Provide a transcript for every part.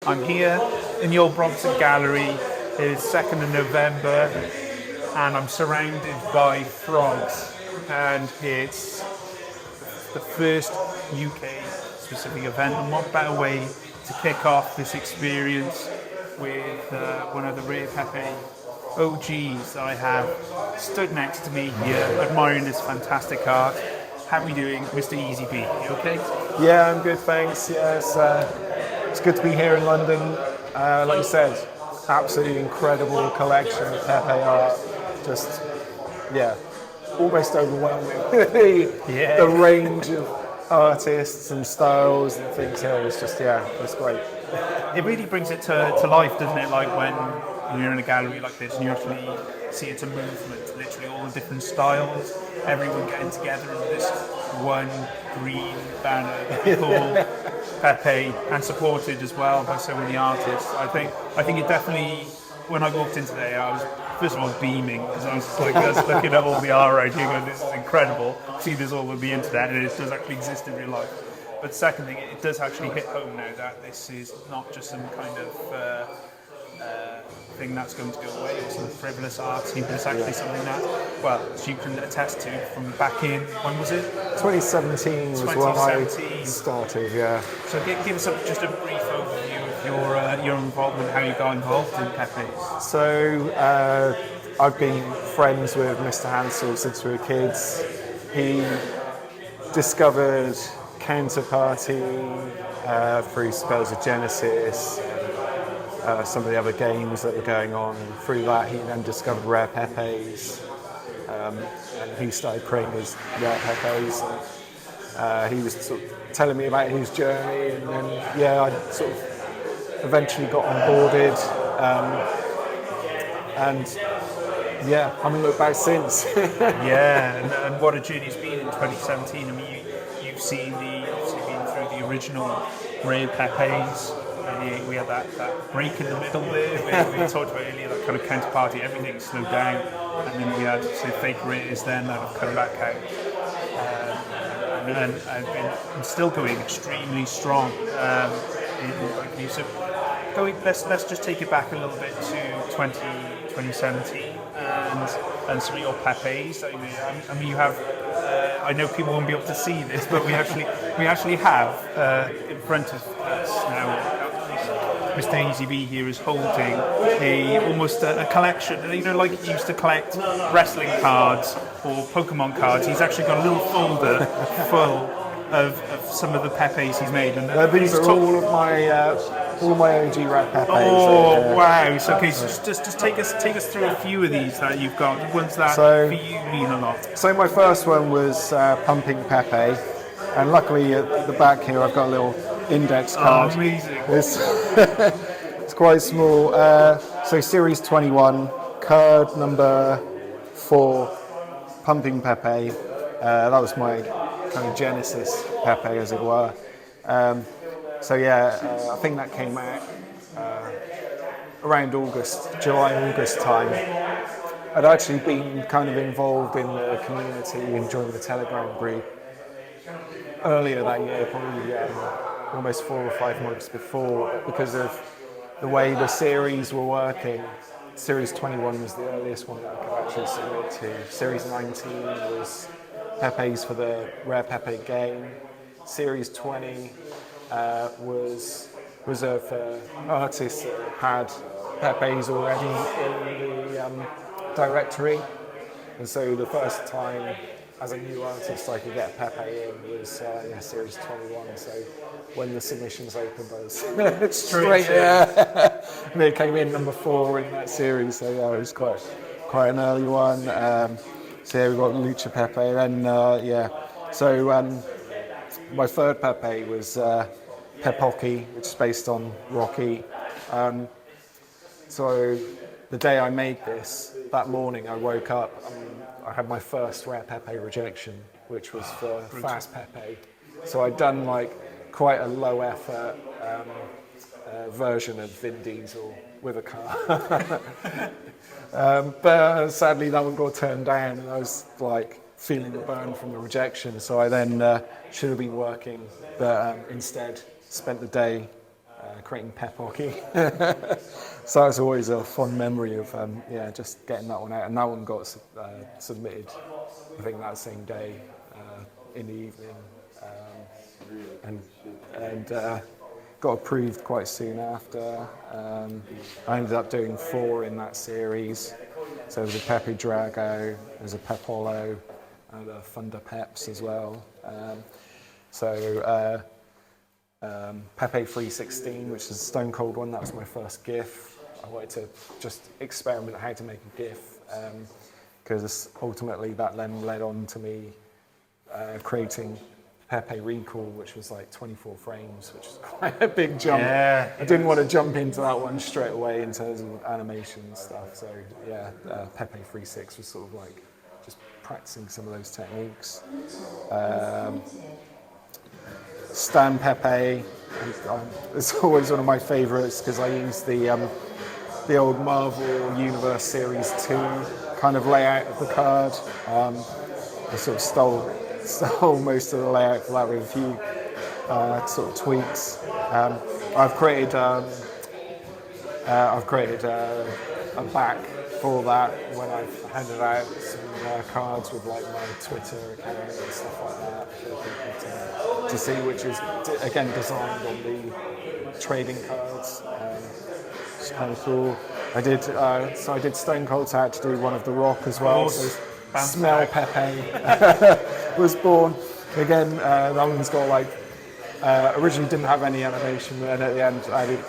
I'm here in the Old Brompton Gallery. It's 2nd of November and I'm surrounded by frogs. And it's the first UK specific event, and what better way to kick off this experience with one of the rare Pepe OGs that I have stood next to me here, admiring this fantastic art. How are we doing, Mr. Easy B? You okay? Yeah, I'm good, thanks. Yeah, it's good to be here in London. Like you said, absolutely incredible collection of Pepe art. Just, yeah, almost overwhelming. The range of artists and styles and things here is just, it's great. It really brings it to life, doesn't it? Like when you're in a gallery like this and you actually see it's a movement, literally all the different styles, everyone getting together in this one green banner called Pepe, and supported as well by so many artists. I think it definitely, when I walked in today, I was first of all beaming, because I was just looking at all the art right here going, this is incredible. See this all over the internet and it does actually exist in real life. But second thing, it does actually hit home now that this is not just some kind of thing that's going to go away, or some frivolous art, but it's actually something that, well, as you can attest to from back in, when was it? 2017 was when I started, yeah. So give us just a brief overview of your involvement, how you got involved in Pepe. So I've been friends with Mr. Hansel since we were kids. He discovered Counterparty through Spells of Genesis, some of the other games that were going on. Through that, he then discovered Rare Pepes, and he started creating his Rare Pepes. And, he was sort of telling me about his journey, and then I sort of eventually got onboarded, and I haven't looked back since. And what a journey it's been in 2017. I mean, you've seen obviously been through the original Rare Pepes. We had that break in the middle there where we talked about earlier, that kind of Counterparty, everything slowed down, and then we had fake rares then that have come back out, and been still going extremely strong. So let's just take it back a little bit to 2017 and some of your Pepes. I mean, you have. I know people won't be able to see this, but we actually have in front of us now. Mr. Easy B here is holding almost a collection. You know, like he used to collect wrestling cards or Pokemon cards. He's actually got a little folder full of some of the Pepes he's made. And these are all of my OG Rare Pepes. Oh wow! So okay, so just take us through a few of these that you've got. The ones that for you mean a lot. So my first one was Pumping Pepe, and luckily at the back here I've got a little index card. Oh, amazing. It's quite small. So Series 21, card number 4, Pumping Pepe. That was my kind of Genesis Pepe, as it were. I think that came out around July, August time. I'd actually been kind of involved in the community and joined the Telegram group earlier that year, probably almost 4 or 5 months before, because of the way the series were working. Series 21 was the earliest one that I could actually submit to. Series 19 was Pepes for the Rare Pepe game. Series 20 was reserved for artists that had Pepes already in the directory. And so the first time as a new artist I could get a Pepe in was Series 21. So when the submissions opened, I was straight there. And it came in number 4 in that series. So it was quite an early one. So we've got Lucha Pepe, and then So my third Pepe was Pepocky, which is based on Rocky. So the day I made this, that morning I woke up and I had my first Rare Pepe rejection, which was for Fast Pepe. So I'd done quite a low effort version of Vin Diesel with a car. But sadly that one got turned down, and I was feeling the burn from the rejection. So I then should have been working, but instead spent the day creating pep hockey. So that's always a fond memory of just getting that one out. And that one got submitted, I think, that same day in the evening, and got approved quite soon after. I ended up doing 4 in that series. So there's a Pepe Drago, there's a Pepolo, and a Thunder Peps as well. Pepe 316, which is a Stone Cold one, that was my first GIF. I wanted to just experiment how to make a GIF, because ultimately that then led on to me creating Pepe Recall, which was like 24 frames, which is quite a big jump. Yeah, I didn't want to jump into that one straight away in terms of animation and stuff. So yeah, Pepe 3.6 was sort of like just practicing some of those techniques. Stan Pepe, it's always one of my favourites because I use the old Marvel Universe Series 2 kind of layout of the card. I sort of stole most of the layout for that with a few sort of tweaks. I've created a back for that when I've handed out some cards with like my Twitter account and stuff like that for people to see, which is again designed on the trading cards. It's kind of cool. I did Stone Cold, so I had to do one of the Rock as well. So Smell Pepe was born. Again, that one's got like, originally didn't have any animation, and at the end I did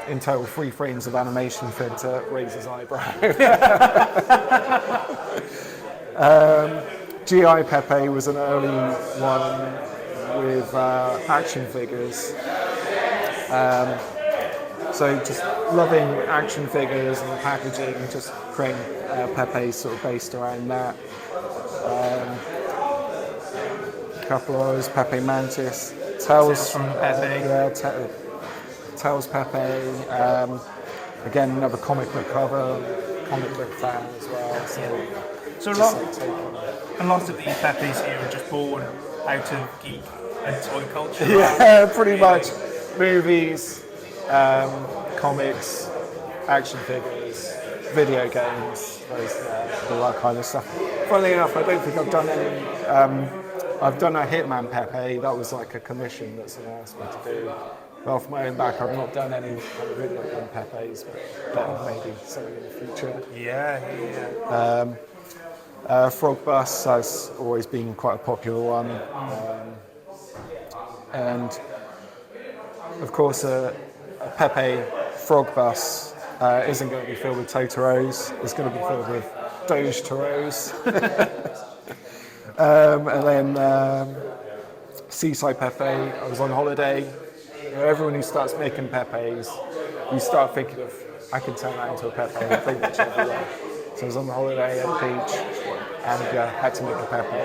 in total 3 frames of animation for him to raise his eyebrow. GI Pepe was an early one with action figures. So just loving action figures and the packaging, just creating Pepe sort of based around that. A couple of those, Pepe Mantis, Tails from Pepe. Yeah, Tails Pepe. Again, another comic book cover, comic book fan as well. So a lot of these Pepes here are just born out of geek and toy culture. Yeah, pretty much. Movies, comics, action figures, video games, all that kind of stuff. Funnily enough, I don't think I've done any. I've done a Hitman Pepe. That was like a commission that someone asked me to do. But off my own back, I've not done any kind of video game Pepes, but maybe something in the future. Yeah. Frog Bus has always been quite a popular one. And of course, a Pepe Frog Bus isn't going to be filled with Totoros, it's going to be filled with Doge Toros. And then Seaside Pepe, I was on holiday. You know, everyone who starts making Pepes, you start thinking of, I can turn that into a Pepe and pretty much everywhere. So I was on holiday at the beach and had to make a Pepe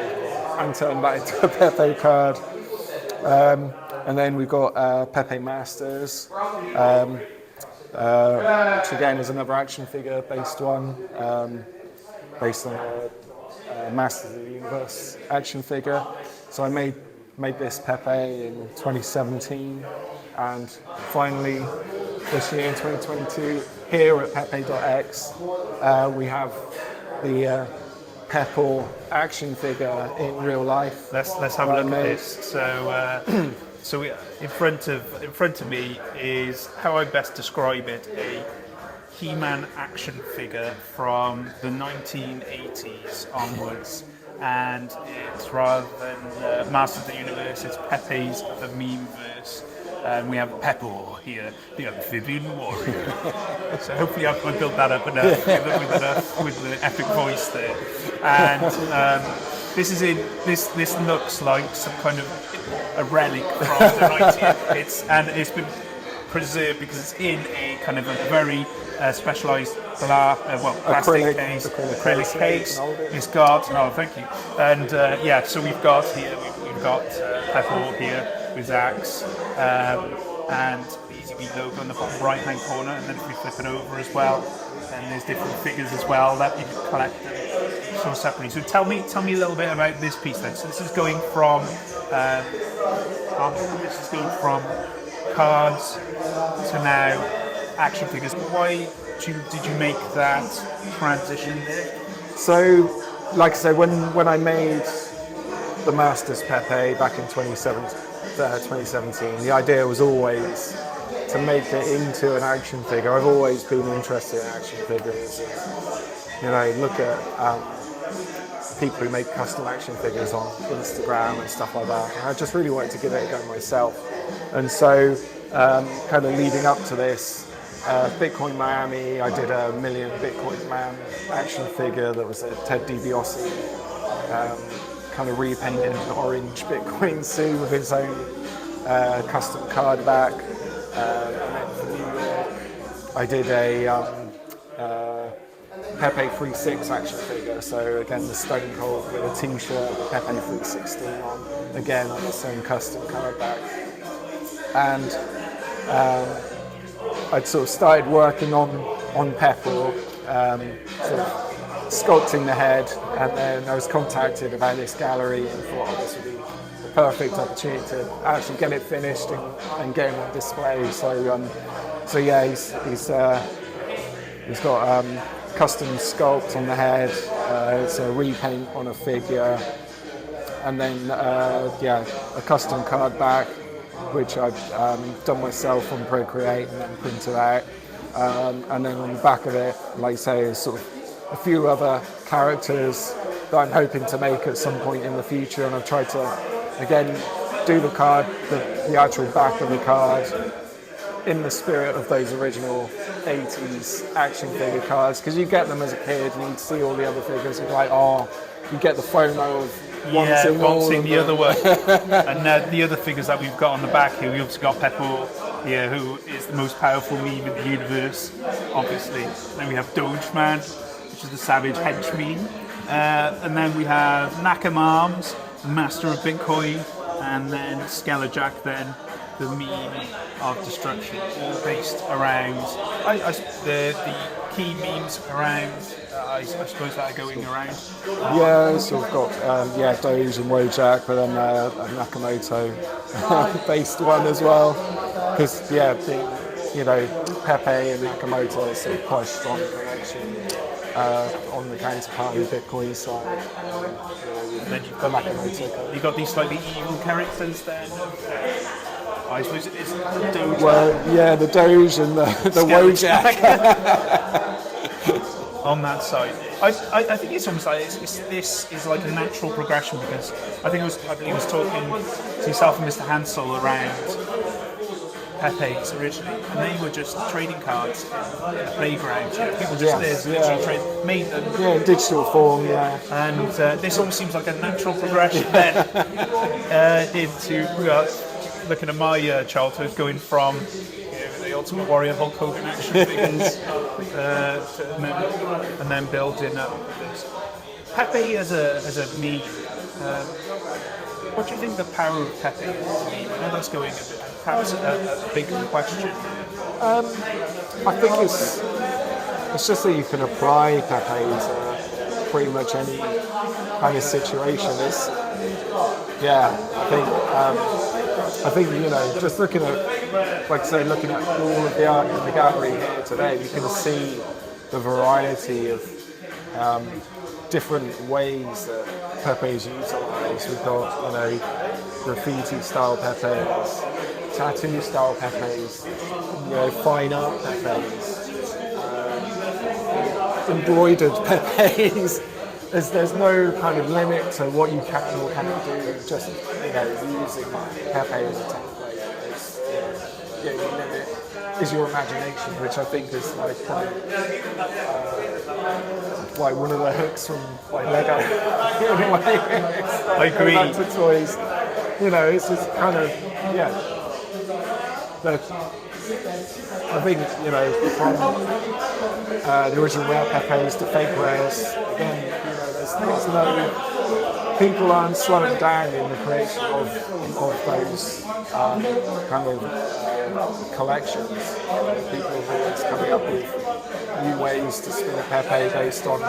and turned that into a Pepe card. And then we've got Pepe Masters, which again is another action figure based one, based on a Masters of the Universe action figure. So I made this Pepe in 2017, and finally this year in 2022 here at Pepe.X we have the Pepper action figure in real life. Let's have a look at this. So in front of me is how I best describe it: a He-Man action figure from the 1980s onwards, and it's rather than Master of the Universe, it's Pepe's The Memeverse. And we have Pepper here, the amphibian warrior. So hopefully I built that up enough with the epic voice there. And this looks like some kind of a relic from the 90s. It's been preserved because it's in a kind of a very specialised plastic case, acrylic case. It's got thank you. And so we've got Pepper here with Axe, and the EZB logo on the bottom right hand corner, and then if we flip it over as well, then there's different figures as well that you can collect so separately. So tell me a little bit about this piece then. So this is going from cards to now action figures. Why did you make that transition there? So, like I said, when I made the Masters Pepe back in 2017, the idea was always to make it into an action figure. I've always been interested in action figures. You know, look at people who make custom action figures on Instagram and stuff like that. And I just really wanted to give it a go myself. And so, kind of leading up to this, Bitcoin Miami, I did a million Bitcoin Man action figure that was a Ted DiBiase, kind of repainted an orange Bitcoin suit with his own custom card back. And then for New York, I did a Pepe 3.6 action figure. So again, the Stone Cold with a T-shirt with Pepe 3.16 on. Again, on the same custom card back. And I'd sort of started working on Pepe, sort of sculpting the head, and then I was contacted about this gallery and thought, oh, this would be the perfect opportunity to actually get it finished and get him on display. So yeah, he's got custom sculpt on the head. It's a repaint on a figure, and then a custom card back, which I've done myself on Procreate and then printed out. And then on the back of it, like I say, is sort of a few other characters that I'm hoping to make at some point in the future. And I've tried to, again, do the card, the actual back of the card, in the spirit of those original 80s action figure cards. Because you get them as a kid and you'd see all the other figures and you're like, oh, you get the FOMO of wanting the other one. And the other figures that we've got on the back here, we've also got Pepe, who is the most powerful meme in the universe, obviously. Then we have Doge Man, which is the savage hench meme. And then we have Nakamarms, Master of Bitcoin, and then Skelejack, then the meme of destruction, all based around the key memes around. I suppose that are going around. Yeah, so we've got Doge and Wojak, but then a Nakamoto based one as well. Because Pepe and Nakamoto is sort of quite a strong connection on the counterparty Bitcoin side. Then you've got these slightly evil characters then. I suppose it's the Doge. Well, yeah, the Doge and the Wojak. On that side, I think it's almost like this is like a natural progression, because I believe I was talking to yourself and Mr. Hansel around Pepe X originally, and they were just trading cards in a playground. People just made them. Yeah, in digital form, yeah. And this almost seems like a natural progression then into looking at my childhood, going from the Ultimate Warrior Hulk Hogan action figures and then building up this. Pepe as a meme, what do you think the power of Pepe is? I know that's going a bit, perhaps a big question. I think it's just that you can apply Pepe to pretty much any kind of situation. I think just looking at, like I say, looking at all of the art in the gallery here today, you can see the variety of different ways that Pepe is utilised. We've got, graffiti style Pepes, tattoo style Pepes, fine art Pepes, embroidered Pepes. There's no kind of limit to what you can or cannot do. Just using Pepe as a template. Your limit is your imagination, which I think is like one of the hooks from Lego. In a way, I agree. Back to toys. It's just kind of I think from the original rare Pepes to fake rares, again, there's no, people aren't slowing down in the creation of those kind of collections. People are always coming up with new ways to spin a Pepe based on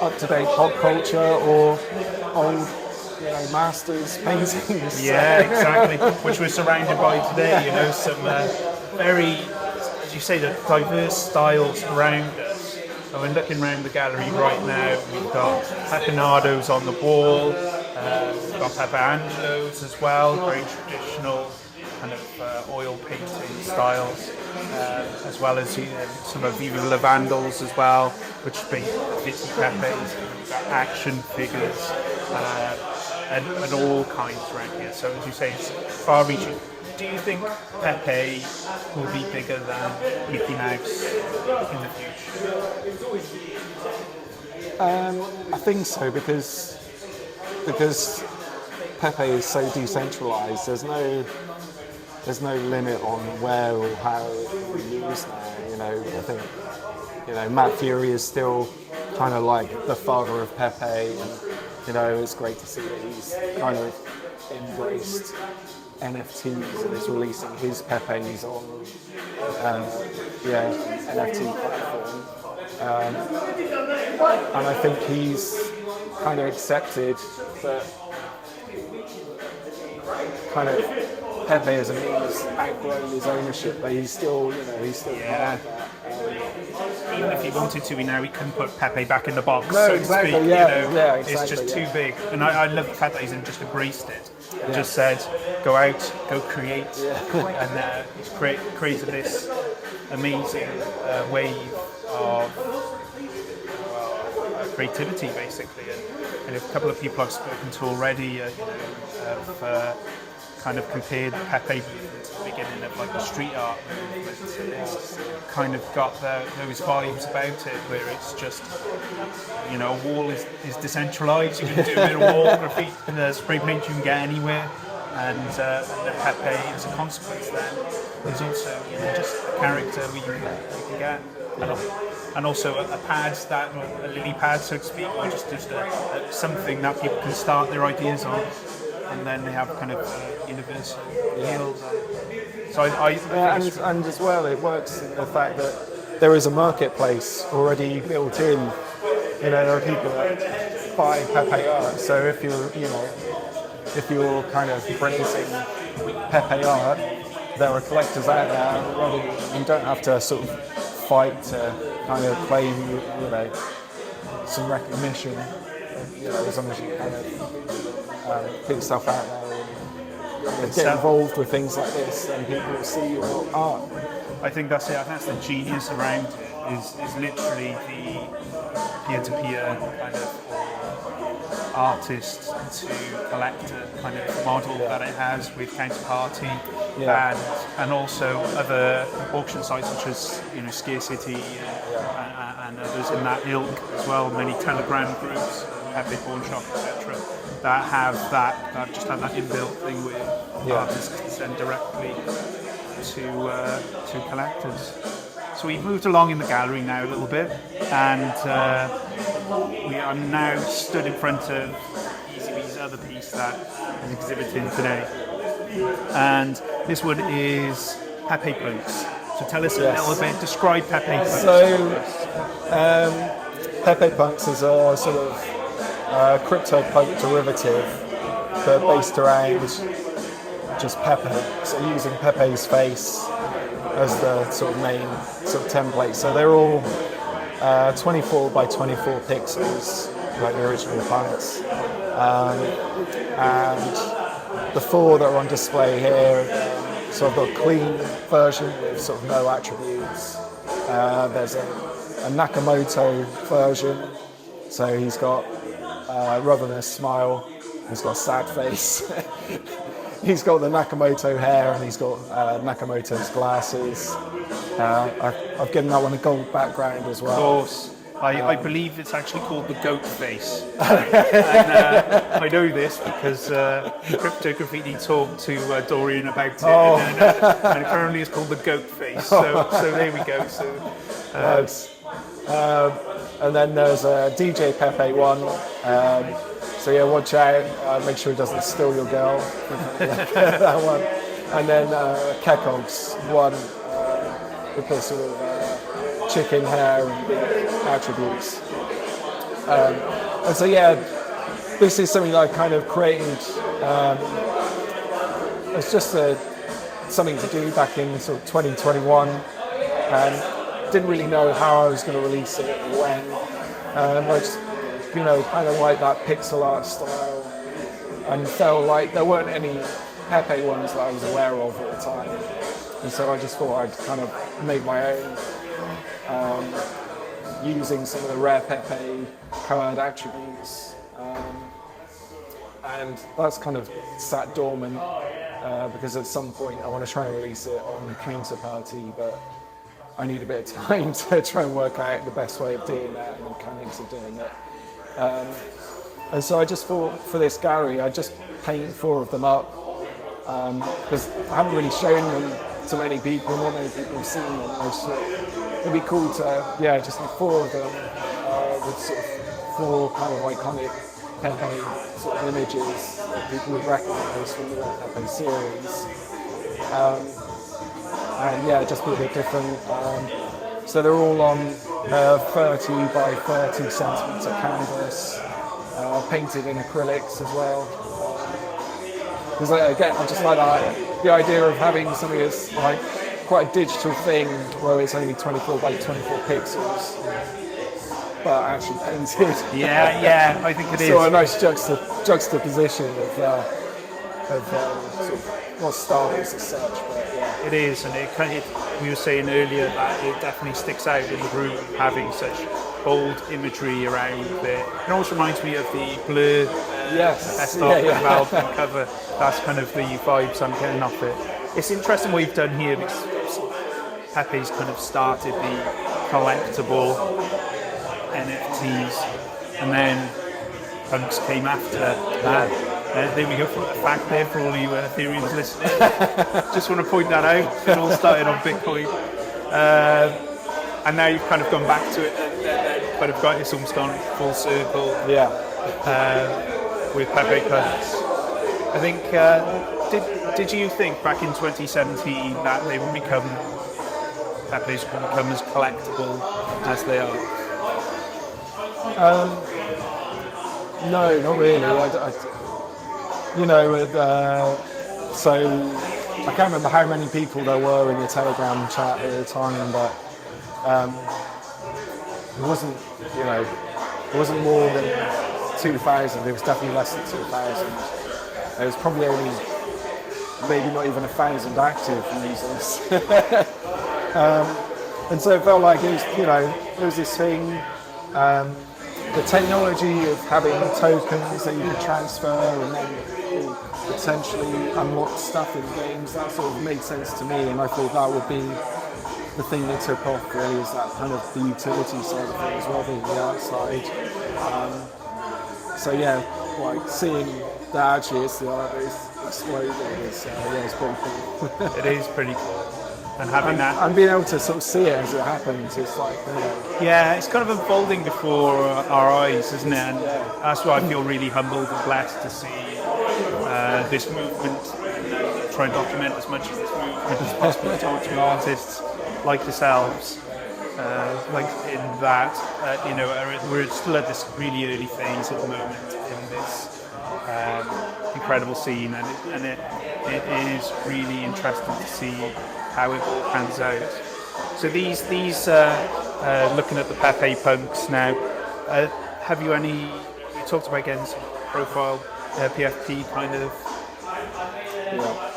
up-to-date pop culture or old masters paintings. Yeah, exactly. Which we're surrounded by today. Some very, as you say, the diverse styles around us. So we're looking around the gallery right now. We've got Papinados on the wall. We've got Pepe Angelos as well, very traditional kind of oil painting styles, as well as some of Viva La Vandals as well, which paint Vitti Pepes, action figures, and all kinds around here. So as you say, it's far-reaching. Do you think Pepe will be bigger than Mickey Mouse in the future? I think so because Pepe is so decentralised. There's no limit on where or how it will be used now. I think Matt Fury is still kind of like the father of Pepe, and it's great to see that he's kind of embraced NFTs and is releasing his Pepes on NFT platform. And I think he's kind of accepted that kind of Pepe as a meme has outgrown his ownership, but he's still part of that. Even if he wanted to, he couldn't put Pepe back in the box, No, so exactly, to speak. exactly, It's just too big. And I love the fact that he's just embraced it. Just said, go out, go create, and he's created this amazing wave of creativity, basically. And a couple of people I've spoken to already have kind of compared the Pepe movement to the beginning of like the street art movement. It's kind of got those vibes about it, where it's just, a wall is decentralised. You can do a bit of wall graffiti and spray paint, you can get anywhere. And the Pepe, as a consequence, then is also just a character you can get. And also a pad, a lily pad, so to speak, or just something that people can start their ideas on, and then they have kind of universal appeals. So and as well, it works in the fact that there is a marketplace already built in. There are people that buy Pepe art. So if you're kind of praising Pepe art, there are collectors out there already. You don't have to sort of fight to kind of claim, some recognition. As long as you kind of put yourself out there and get involved with things like this, and people will see your art. I think that's it. I think that's the genius around it. Is literally the peer-to-peer kind of artist to collector kind of model that it has with Counterparty, and also other auction sites such as Scarcity and others in that ilk as well. Many Telegram groups, Pepe Pawn Shop, etc. that just have that inbuilt thing where artists can send directly to collectors. So we've moved along in the gallery now a little bit, and we are now stood in front of EasyB's other piece that is exhibiting today. And this one is Pepe Punks. So tell us a little bit, describe Pepe Punks. So Pepe Punks is a sort of crypto-punk derivative, but based around just Pepe. So using Pepe's face as the sort of main sort of template. So they're all 24 by 24 pixels, like the original punks. And the four that are on display here, so I've got a clean version with sort of no attributes. There's a Nakamoto version, so he's got rather than a smile, he's got a sad face. He's got the Nakamoto hair and he's got Nakamoto's glasses. I've given that one a gold background as well. Of course. I believe it's actually called the goat face. And I know this because Crypto Graffiti talked to Dorian about it, and currently it's called the goat face. So there we go. And then there's a DJ Pepe one. So yeah, watch out. Make sure he doesn't steal your girl. That one. And then Kekov's one with the sort of chicken hair and big attributes. And so yeah, this is something that I kind of created as just something to do back in sort of 2021, and didn't really know how I was going to release it or when. I just, kind of like that pixel art style, and felt like there weren't any Pepe ones that I was aware of at the time, and so I just thought I'd kind of make my own, using some of the rare Pepe colored attributes, and that's kind of sat dormant because at some point I want to try and release it on Counterparty, but I need a bit of time to try and work out the best way of doing that and the mechanics of doing it. And so I just thought for this gallery I'd just paint 4 of them up, because I haven't really shown them to many people, not many people have seen them. I just thought it'd be cool to, just have 4 of them with sort of 4 kind of iconic Pepe sort of images that people would recognise from the Pepe series. And just be a bit different. So they're all on 30 by 30 centimetre canvas, painted in acrylics as well. Because again, I just like that, the idea of having something that's like quite a digital thing where it's only 24 by 24 pixels, but actually painted. Yeah, I think it is. So a nice juxtaposition of sort of not styles as such, but yeah. It is, and we were saying earlier that it definitely sticks out in the room having such bold imagery around it. It almost reminds me of the Blur best album cover. That's kind of the vibes I'm getting off it. It's interesting what you've done here because Pepe's kind of started the collectible NFTs, and then punks came after that. There we go, for a fact there for all you Ethereum's listening. Just want to point that out. It all started on Bitcoin. And now you've kind of gone back to it and kind of got, it's almost gone full circle. Yeah. With Pepe X. I think, did you think back in 2017 that they would become, Pepe's would become as collectible as they are? No, not really. So I can't remember how many people there were in the Telegram chat at the time, but it wasn't more than 2,000. It was definitely less than 2,000. There was probably only maybe not even 1,000 active users. And so it felt like it was, it was this thing. The technology of having tokens that you could transfer and then potentially unlock stuff in games, that sort of made sense to me, and I thought that would be the thing that took off really, is that kind of the utility side of things rather than the outside. Seeing that actually it's the art is exploding is it's pretty cool. It is pretty cool. And having that, and being able to sort of see it as it happens, it's like, yeah, it's kind of unfolding before our eyes, isn't it? And that's why I feel really humbled and blessed to see this movement, try and document as much of this movement as possible, talk to artists like yourselves, like in that, we're still at this really early phase at the moment in this incredible scene, and it is really interesting to see how it all pans out. So these looking at the Pepe punks now, have you any, you talked about getting some profile PFP kind of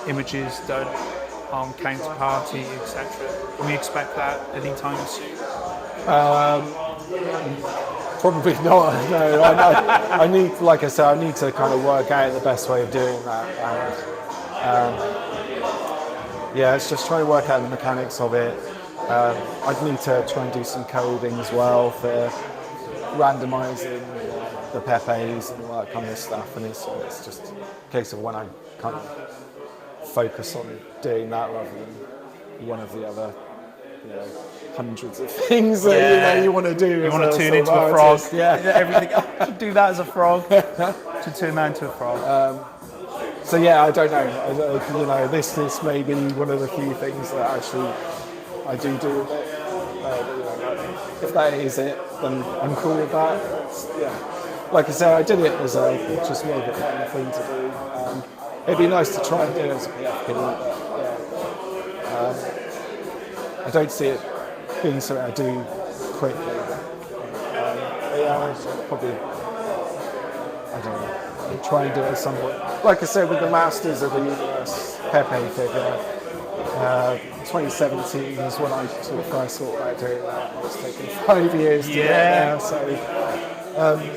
images done on Counterparty, etc. Can we expect that anytime soon? Probably not. No, I need, like I said, I need to kind of work out the best way of doing that. It's just trying to work out the mechanics of it. I'd need to try and do some coding as well for randomising the Pepes and all that kind of stuff. And it's just a case of when I kind of focus on doing that rather than one of the other, hundreds of things that you want to do. You want to turn into a frog. Everything. I should do that as a frog. To turn that into a frog. I don't know. This may be one of the few things that actually I do with it. If that is it, then I'm cool with that. like I said, I did it as just more of a fun thing to do. It'd be nice to try and do it as a PFP, but I don't see it being something I do quickly. But yeah, I'll probably, I don't know, try and do it at some point. Like I said, with the Masters of the Universe Pepe figure, 2017 is when I sort of first thought about doing that. It was taking 5 years to get there, so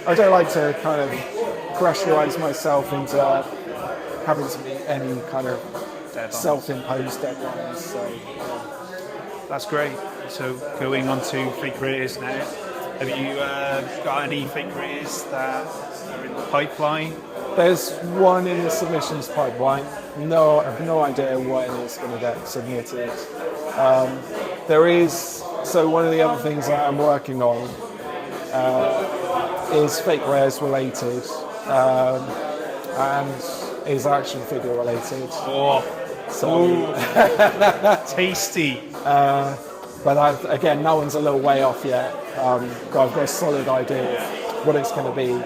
I don't like to kind of pressurise myself into having to meet any kind of self-imposed deadlines. So that's great. So going on to fake rares now, have you got any fake rares that are in the pipeline? there's one in the submissions pipeline. No, I have no idea when it's going to get submitted. There is, so one of the other things that I'm working on is fake rares related and is action figure related. Oh, so tasty. But again, that one's a little way off yet. I've got a solid idea of what it's going to be.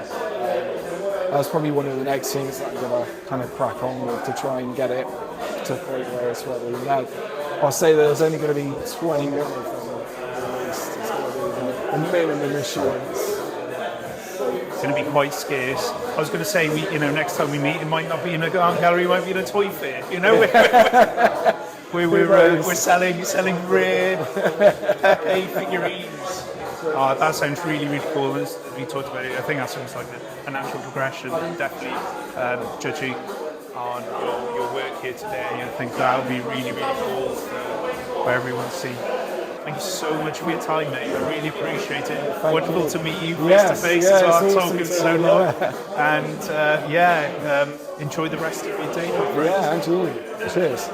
That's probably one of the next things that I'm going to kind of crack on with to try and get it to a point where it's ready. Now, I'll say that there's only going to be 21 of them at least. It's going to be a minimum issuance. It's going to be quite scarce. I was going to say, next time we meet, it might not be in a art gallery, it might be in a toy fair. We're selling rare Pepe figurines. That sounds really, really cool. As we talked about it, I think that sounds like a natural progression. Definitely judging on your work here today, I think that would be really, really cool for everyone to see. Thank you so much for your time, mate. I really appreciate it. Wonderful to meet you face to face as well, talking so long. And enjoy the rest of your day. Yeah, and you. Cheers.